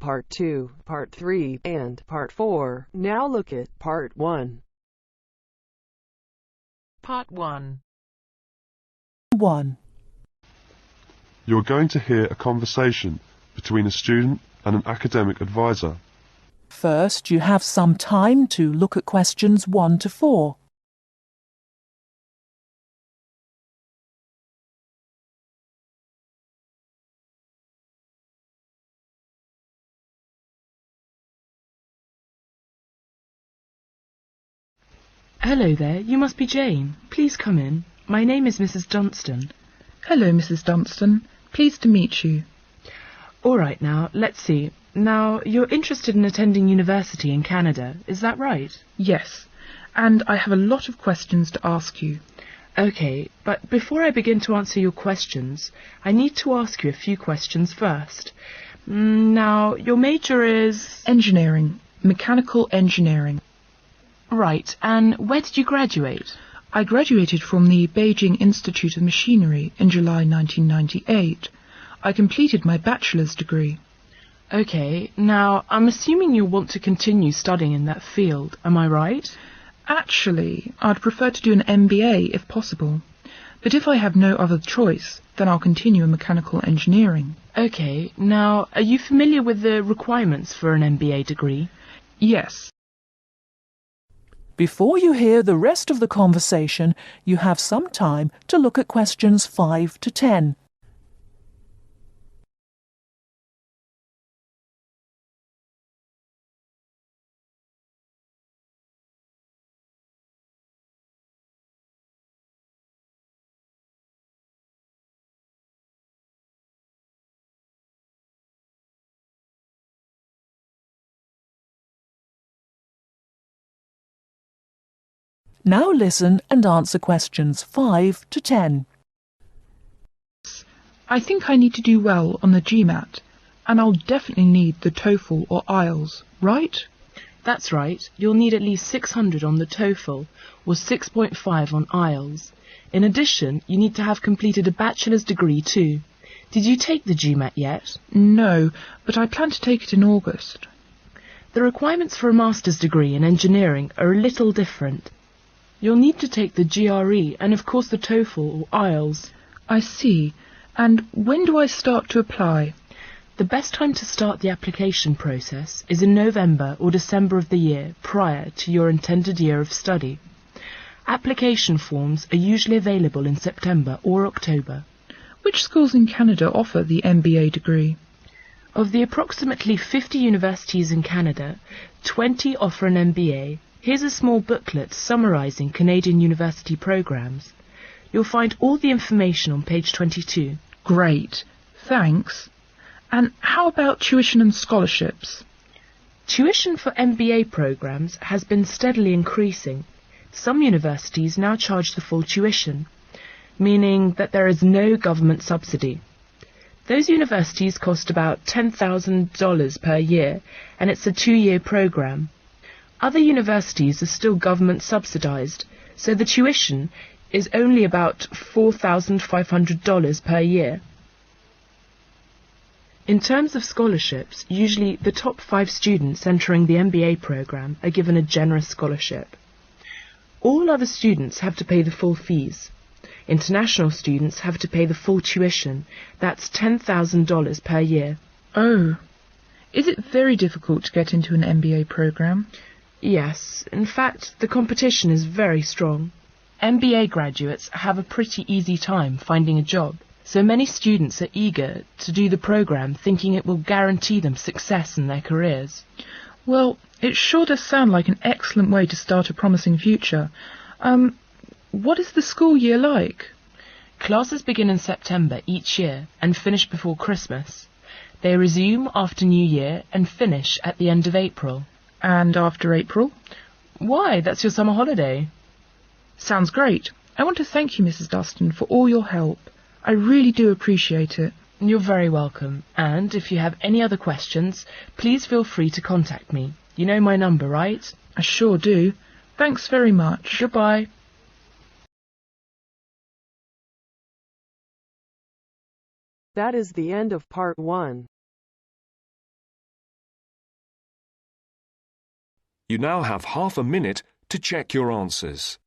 Part 2, Part 3, and Part 4. Now look at Part 1. Part 1. 1. You are going to hear a conversation between a student and an academic advisor. First, you have some time to look at questions 1 to 4. Hello there, you must be Jane. Please come in. My name is Mrs. Dunstan. Hello, Mrs. Dunstan. Pleased to meet you. All right, now, let's see. Now, you're interested in attending university in Canada, is that right? Yes, and I have a lot of questions to ask you. Okay, but before I begin to answer your questions, I need to ask you a few questions first. Now, your major is... Engineering. Mechanical engineering. Right, and where did you graduate? I graduated from the Beijing Institute of Machinery in July 1998. I completed my bachelor's degree. Okay, now, I'm assuming you'll want to continue studying in that field, am I right? Actually, I'd prefer to do an MBA if possible. But if I have no other choice, then I'll continue in mechanical engineering. Okay, now, are you familiar with the requirements for an MBA degree? Yes. Before you hear the rest of the conversation, you have some time to look at questions 5 to 10. Now listen and answer questions 5 to 10. I think I need to do well on the GMAT, and I'll definitely need the TOEFL or IELTS, right? That's right, you'll need at least 600 on the TOEFL or 6.5 on IELTS. In addition, you need to have completed a bachelor's degree too. Did you take the GMAT yet? No, but I plan to take it in August. The requirements for a master's degree in engineering are a little different. You'll need to take the GRE and of course the TOEFL or IELTS. I see. And when do I start to apply? The best time to start the application process is in November or December of the year prior to your intended year of study. Application forms are usually available in September or October. Which schools in Canada offer the MBA degree? Of the approximately 50 universities in Canada, 20 offer an MBA. Here's a small booklet summarising Canadian university programmes. You'll find all the information on page 22. Great, thanks. And how about tuition and scholarships? Tuition for MBA programmes has been steadily increasing. Some universities now charge the full tuition, meaning that there is no government subsidy. Those universities cost about $10,000 per year, and it's a 2-year programme. Other universities are still government subsidised, so the tuition is only about $4,500 per year. In terms of scholarships, usually the top 5 students entering the MBA programme are given a generous scholarship. All other students have to pay the full fees. International students have to pay the full tuition. That's $10,000 per year. Oh, is it very difficult to get into an MBA programme? Yes, in fact, the competition is very strong. MBA graduates have a pretty easy time finding a job, so many students are eager to do the programme thinking it will guarantee them success in their careers. Well, it sure does sound like an excellent way to start a promising future. What is the school year like? Classes begin in September each year and finish before Christmas. They resume after New Year and finish at the end of April. And after April? Why, that's your summer holiday. Sounds great. I want to thank you, Mrs. Dustin, for all your help. I really do appreciate it. You're very welcome, and if you have any other questions, please feel free to contact me. You know my number, right? I sure do. Thanks very much. Goodbye. That is the end of Part 1. You now have half a minute to check your answers.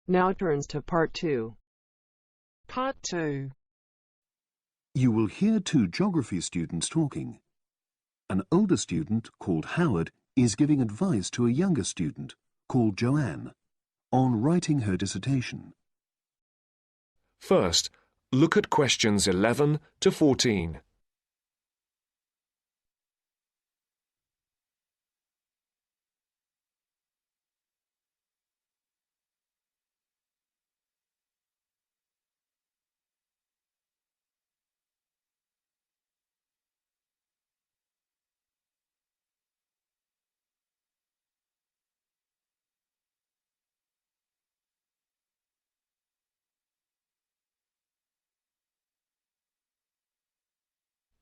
Now turns to Part 2. Part 2. You will hear two geography students talking. An older student, called Howard, is giving advice to a younger student, called Joanne, on writing her dissertation. First, look at questions 11 to 14.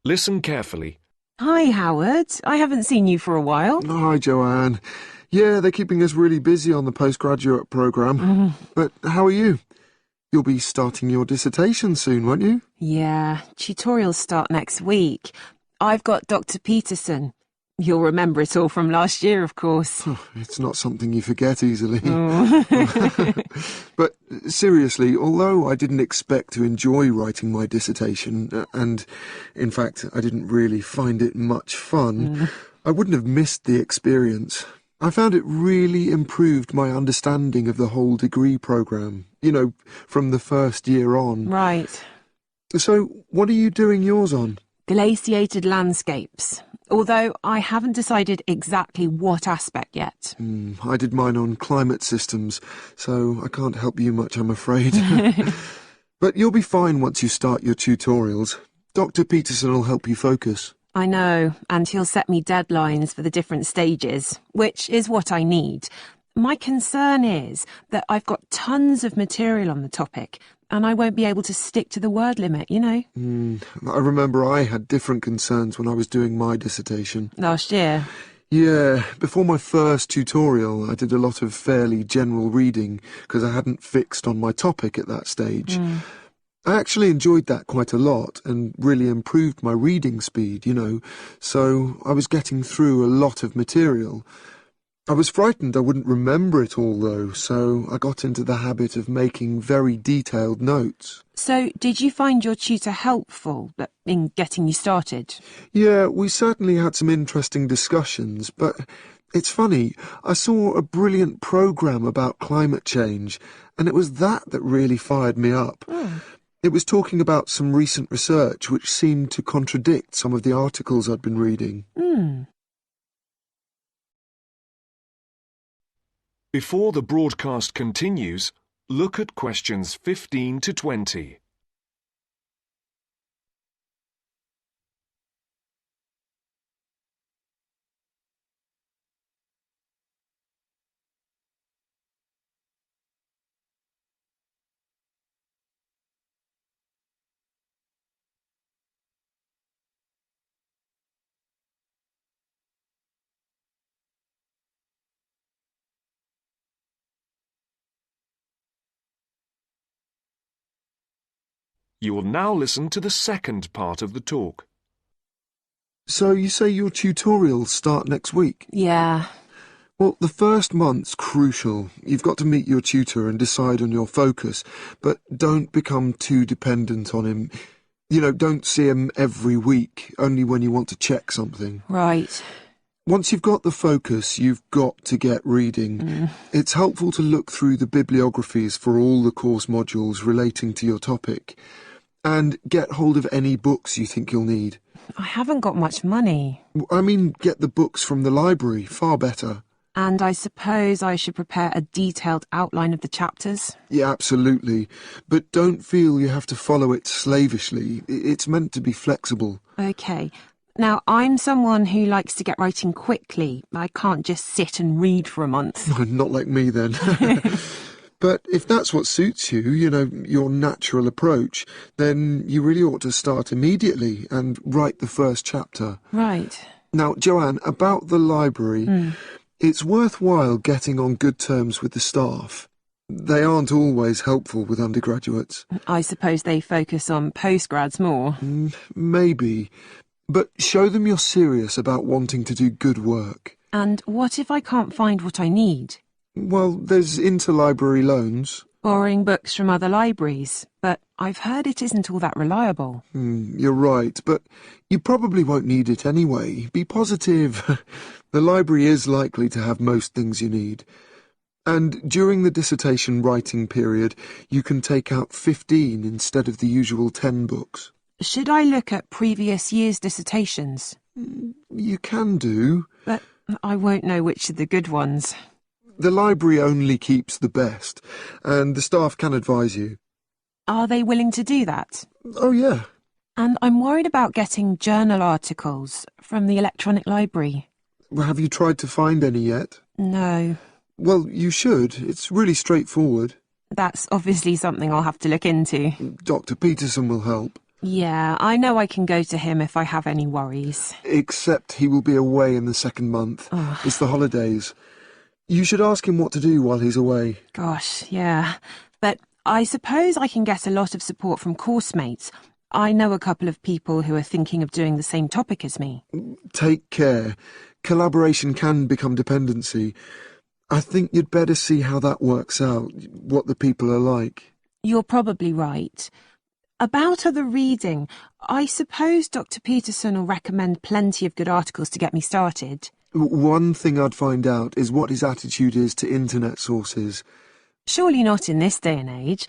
Listen carefully. Hi, Howard. I haven't seen you for a while. Hi, Joanne. Yeah, they're keeping us really busy on the postgraduate programme. But how are you? You'll be starting your dissertation soon, won't you? Yeah, tutorials start next week. I've got Dr. Peterson. You'll remember it all from last year, of course. It's not something you forget easily. Oh. But seriously, although I didn't expect to enjoy writing my dissertation, and in fact I didn't really find it much fun, I wouldn't have missed the experience. I found it really improved my understanding of the whole degree programme, you know, from the first year on. Right. So, what are you doing yours on? Glaciated landscapes. Although I haven't decided exactly what aspect yet. I did mine on climate systems, so I can't help you much, I'm afraid. But you'll be fine once you start your tutorials. Dr. Peterson will help you focus. I know, and he'll set me deadlines for the different stages, which is what I need. My concern is that I've got tons of material on the topic, and I won't be able to stick to the word limit, you know. I remember I had different concerns when I was doing my dissertation. Last year? Yeah, before my first tutorial I did a lot of fairly general reading because I hadn't fixed on my topic at that stage. I actually enjoyed that quite a lot and really improved my reading speed, you know, so I was getting through a lot of material. I was frightened I wouldn't remember it all, though, so I got into the habit of making very detailed notes. So, did you find your tutor helpful in getting you started? Yeah, we certainly had some interesting discussions, but it's funny, I saw a brilliant programme about climate change, and it was that really fired me up. It was talking about some recent research which seemed to contradict some of the articles I'd been reading. Before the broadcast continues, look at questions 15 to 20. You will now listen to the second part of the talk. So you say your tutorials start next week? Yeah. Well, the first month's crucial. You've got to meet your tutor and decide on your focus, but don't become too dependent on him. You know, don't see him every week, only when you want to check something. Right. Once you've got the focus, you've got to get reading. It's helpful to look through the bibliographies for all the course modules relating to your topic, and get hold of any books you think you'll need. I haven't got much money. I mean, get the books from the library, far better. And I suppose I should prepare a detailed outline of the chapters? Yeah, absolutely. But don't feel you have to follow it slavishly. It's meant to be flexible. OK. Now, I'm someone who likes to get writing quickly. I can't just sit and read for a month. Not like me then. But if that's what suits you, your natural approach, then you really ought to start immediately and write the first chapter. Right. Now, Joanne, about the library, it's worthwhile getting on good terms with the staff. They aren't always helpful with undergraduates. I suppose they focus on postgrads more. Maybe. But show them you're serious about wanting to do good work. And what if I can't find what I need? Well, there's interlibrary loans. Borrowing books from other libraries, but I've heard it isn't all that reliable. You're right, but you probably won't need it anyway. Be positive. The library is likely to have most things you need. And during the dissertation writing period, you can take out 15 instead of the usual 10 books. Should I look at previous year's dissertations? You can do. But I won't know which are the good ones. The library only keeps the best, and the staff can advise you. Are they willing to do that? Oh, yeah. And I'm worried about getting journal articles from the electronic library. Well, have you tried to find any yet? No. Well, you should. It's really straightforward. That's obviously something I'll have to look into. Dr. Peterson will help. Yeah, I know I can go to him if I have any worries. Except he will be away in the second month. Oh. It's the holidays. You should ask him what to do while he's away. Gosh, yeah. But I suppose I can get a lot of support from course mates. I know a couple of people who are thinking of doing the same topic as me. Take care. Collaboration can become dependency. I think you'd better see how that works out, what the people are like. You're probably right. About other reading, I suppose Dr. Peterson will recommend plenty of good articles to get me started. One thing I'd find out is what his attitude is to internet sources. Surely not in this day and age.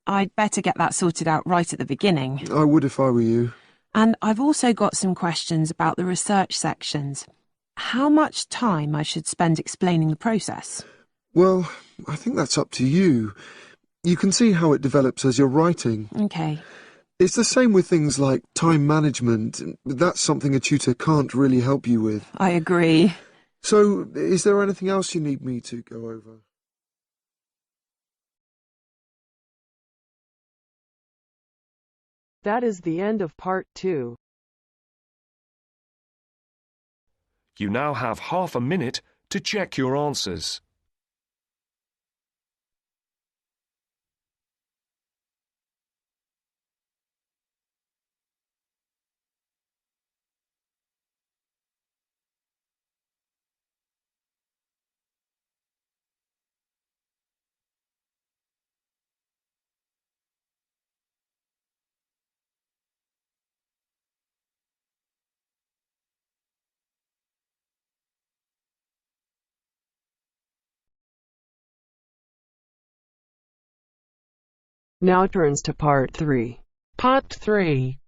I'd better get that sorted out right at the beginning. I would if I were you. And I've also got some questions about the research sections. How much time I should spend explaining the process? Well, I think that's up to you. You can see how it develops as you're writing. OK. It's the same with things like time management. That's something a tutor can't really help you with. I agree. So, is there anything else you need me to go over? That is the end of part 2. You now have half a minute to check your answers. Now turns to part 3. Part 3.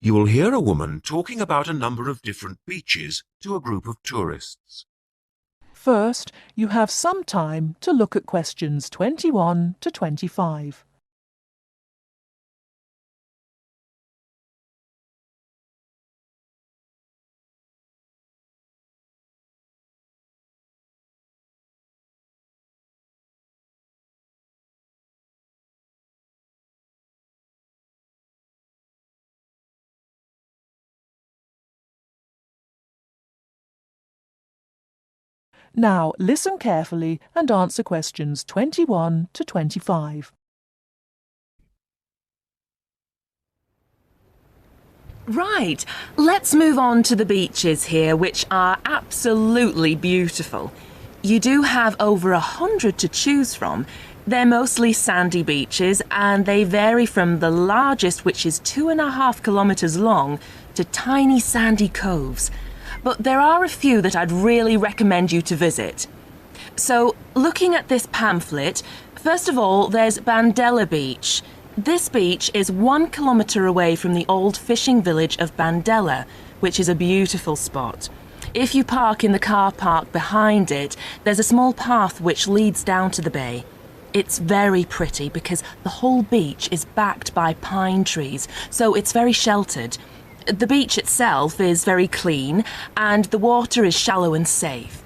You will hear a woman talking about a number of different beaches to a group of tourists. First, you have some time to look at questions 21 to 25. Now listen carefully and answer questions 21 to 25. Right, let's move on to the beaches here, which are absolutely beautiful. You do have over 100 to choose from. They're mostly sandy beaches, and they vary from the largest, which is 2.5 kilometres long, to tiny sandy coves. But there are a few that I'd really recommend you to visit. So, looking at this pamphlet, first of all, there's Bandella Beach. This beach is 1 kilometre away from the old fishing village of Bandella, which is a beautiful spot. If you park in the car park behind it, there's a small path which leads down to the bay. It's very pretty because the whole beach is backed by pine trees, so it's very sheltered. The beach itself is very clean and the water is shallow and safe.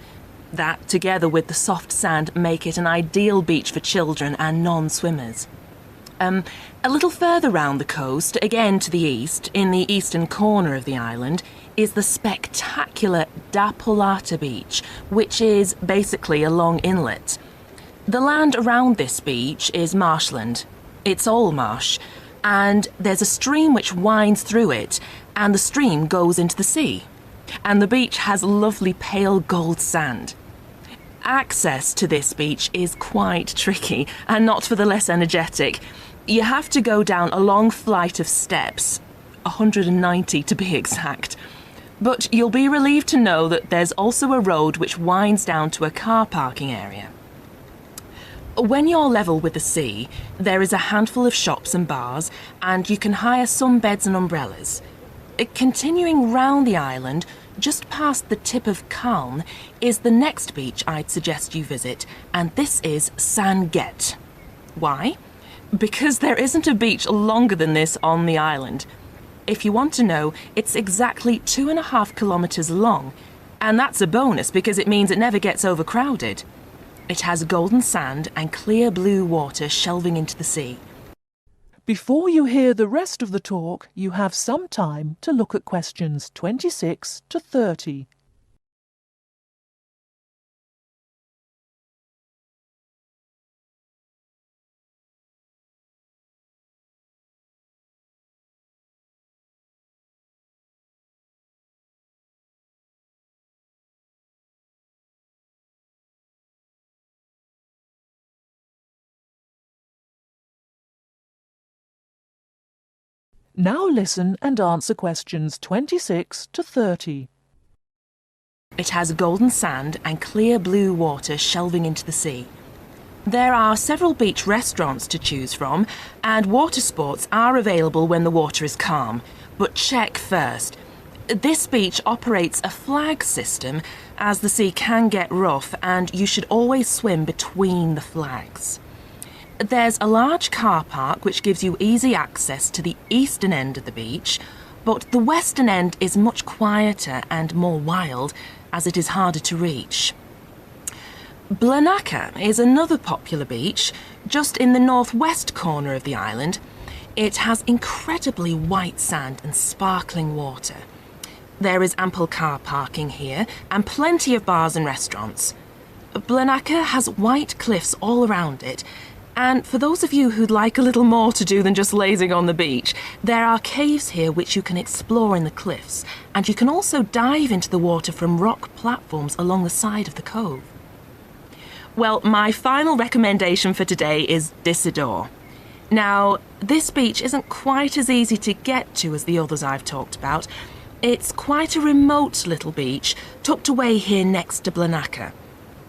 That, together with the soft sand, make it an ideal beach for children and non-swimmers. A little further round the coast, again to the east, in the eastern corner of the island, is the spectacular Da Polata beach, which is basically a long inlet. The land around this beach is marshland. It's all marsh, and there's a stream which winds through it, and the stream goes into the sea. And the beach has lovely pale gold sand. Access to this beach is quite tricky, and not for the less energetic. You have to go down a long flight of steps, 190 to be exact. But you'll be relieved to know that there's also a road which winds down to a car parking area. When you're level with the sea, there is a handful of shops and bars, and you can hire some beds and umbrellas. Continuing round the island, just past the tip of Calne, is the next beach I'd suggest you visit, and this is Sanget. Why? Because there isn't a beach longer than this on the island. If you want to know, it's exactly 2.5 kilometres long, and that's a bonus because it means it never gets overcrowded. It has golden sand and clear blue water shelving into the sea. Before you hear the rest of the talk, you have some time to look at questions 26 to 30. Now listen and answer questions 26 to 30. It has golden sand and clear blue water shelving into the sea. There are several beach restaurants to choose from, and water sports are available when the water is calm. But check first. This beach operates a flag system, as the sea can get rough, and you should always swim between the flags. There's a large car park which gives you easy access to the eastern end of the beach, but the western end is much quieter and more wild, as it is harder to reach. Blanaka is another popular beach, just in the northwest corner of the island. It has incredibly white sand and sparkling water. There is ample car parking here, and plenty of bars and restaurants. Blanaka has white cliffs all around it, and for those of you who'd like a little more to do than just lazing on the beach, there are caves here which you can explore in the cliffs, and you can also dive into the water from rock platforms along the side of the cove. Well, my final recommendation for today is Dissidor. Now, this beach isn't quite as easy to get to as the others I've talked about. It's quite a remote little beach, tucked away here next to Blanaka.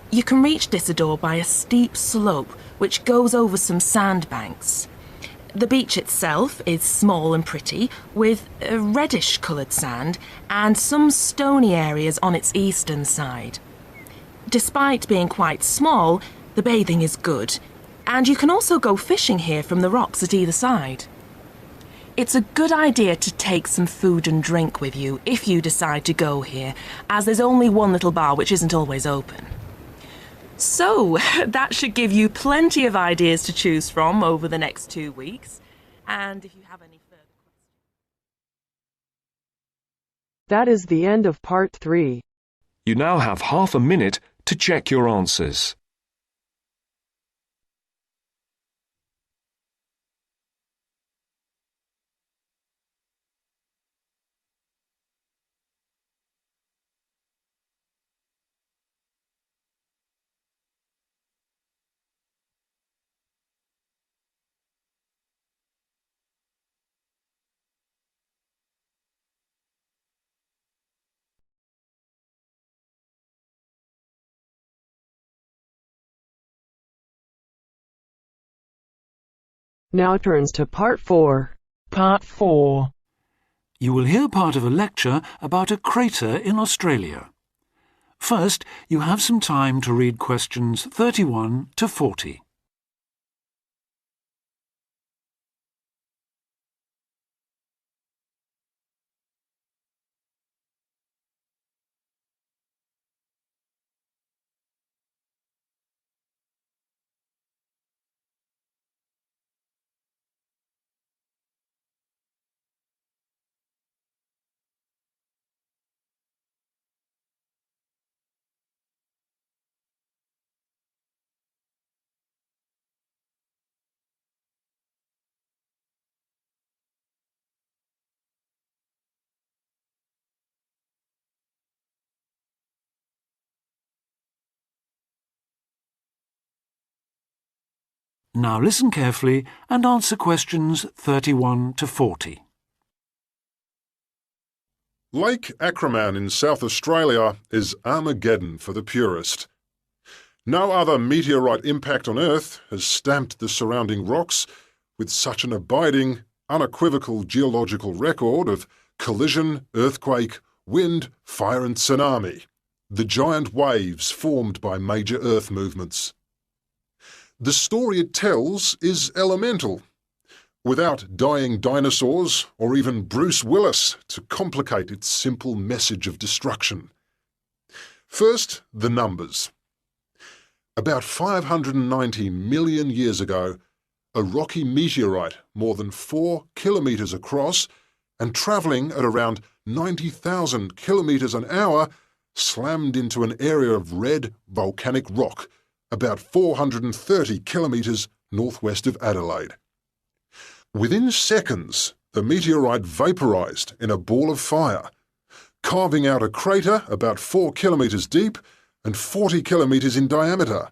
You can reach Dissidor by a steep slope which goes over some sandbanks. The beach itself is small and pretty, with a reddish-coloured sand and some stony areas on its eastern side. Despite being quite small, the bathing is good, and you can also go fishing here from the rocks at either side. It's a good idea to take some food and drink with you if you decide to go here, as there's only one little bar which isn't always open. So, that should give you plenty of ideas to choose from over the next 2 weeks. And if you have any further questions... That is the end of part 3. You now have half a minute to check your answers. Now turns to part 4. Part 4. You will hear part of a lecture about a crater in Australia. First, you have some time to read questions 31 to 40. Now listen carefully and answer questions 31 to 40. Lake Acraman in South Australia is Armageddon for the purist. No other meteorite impact on Earth has stamped the surrounding rocks with such an abiding, unequivocal geological record of collision, earthquake, wind, fire and tsunami, the giant waves formed by major Earth movements. The story it tells is elemental, without dying dinosaurs or even Bruce Willis to complicate its simple message of destruction. First, the numbers. About 590 million years ago, a rocky meteorite more than 4 kilometres across and travelling at around 90,000 kilometres an hour slammed into an area of red volcanic rock about 430 kilometres northwest of Adelaide. Within seconds, the meteorite vaporised in a ball of fire, carving out a crater about 4 kilometres deep and 40 kilometres in diameter,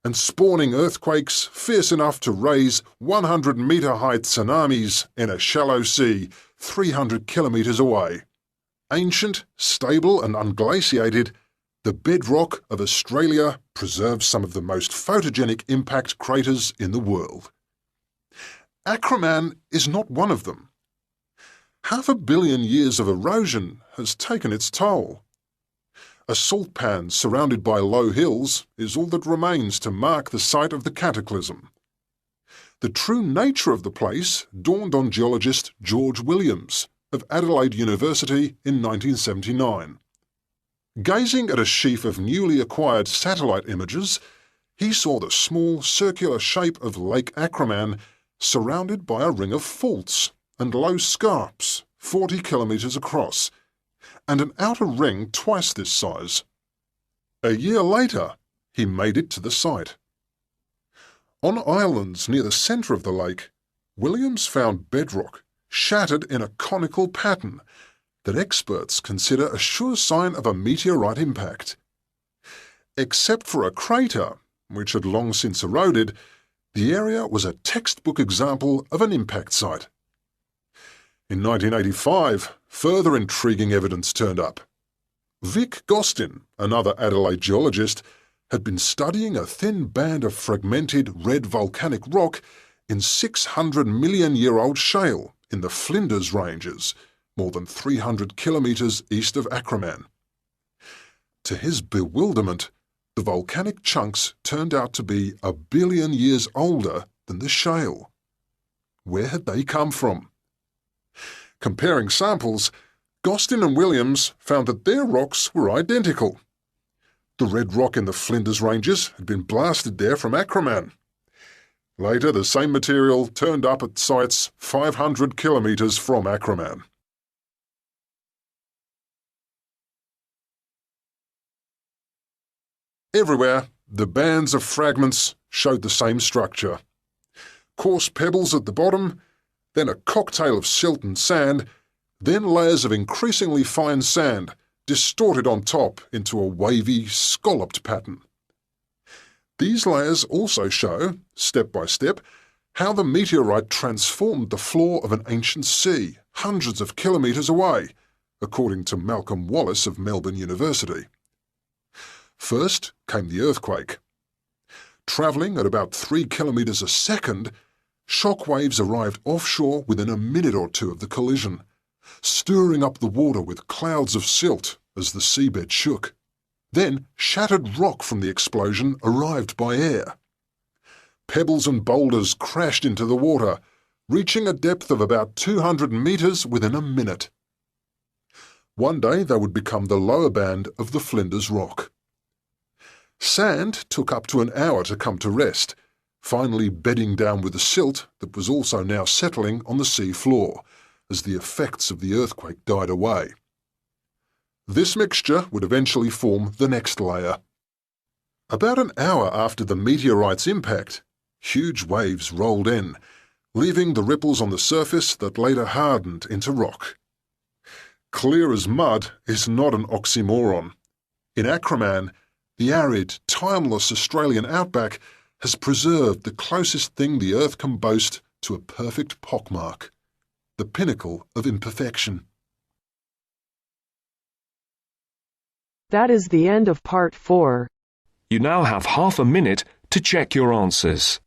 and spawning earthquakes fierce enough to raise 100-metre-high tsunamis in a shallow sea 300 kilometres away. Ancient, stable and unglaciated, the bedrock of Australia preserves some of the most photogenic impact craters in the world. Acraman is not one of them. 500 million years of erosion has taken its toll. A salt pan surrounded by low hills is all that remains to mark the site of the cataclysm. The true nature of the place dawned on geologist George Williams of Adelaide University in 1979. Gazing at a sheaf of newly acquired satellite images, he saw the small circular shape of Lake Acraman surrounded by a ring of faults and low scarps 40 kilometres across, and an outer ring twice this size. A year later, he made it to the site. On islands near the centre of the lake, Williams found bedrock shattered in a conical pattern that experts consider a sure sign of a meteorite impact. Except for a crater, which had long since eroded, the area was a textbook example of an impact site. In 1985, further intriguing evidence turned up. Vic Gostin, another Adelaide geologist, had been studying a thin band of fragmented red volcanic rock in 600-million-year-old shale in the Flinders Ranges, more than 300 kilometres east of Acraman. To his bewilderment, the volcanic chunks turned out to be 1 billion years older than the shale. Where had they come from? Comparing samples, Gostin and Williams found that their rocks were identical. The red rock in the Flinders Ranges had been blasted there from Acraman. Later, the same material turned up at sites 500 kilometres from Acraman. Everywhere, the bands of fragments showed the same structure. Coarse pebbles at the bottom, then a cocktail of silt and sand, then layers of increasingly fine sand distorted on top into a wavy, scalloped pattern. These layers also show, step by step, how the meteorite transformed the floor of an ancient sea hundreds of kilometres away, according to Malcolm Wallace of Melbourne University. First came the earthquake. Travelling at about 3 kilometres a second, shock waves arrived offshore within a minute or two of the collision, stirring up the water with clouds of silt as the seabed shook. Then shattered rock from the explosion arrived by air. Pebbles and boulders crashed into the water, reaching a depth of about 200 metres within a minute. One day they would become the lower band of the Flinders Rock. Sand took up to an hour to come to rest, finally bedding down with the silt that was also now settling on the sea floor as the effects of the earthquake died away. This mixture would eventually form the next layer. About an hour after the meteorite's impact, huge waves rolled in, leaving the ripples on the surface that later hardened into rock. Clear as mud is not an oxymoron. In Acraman, the arid, timeless Australian outback has preserved the closest thing the earth can boast to a perfect pockmark, the pinnacle of imperfection. That is the end of part 4. You now have half a minute to check your answers.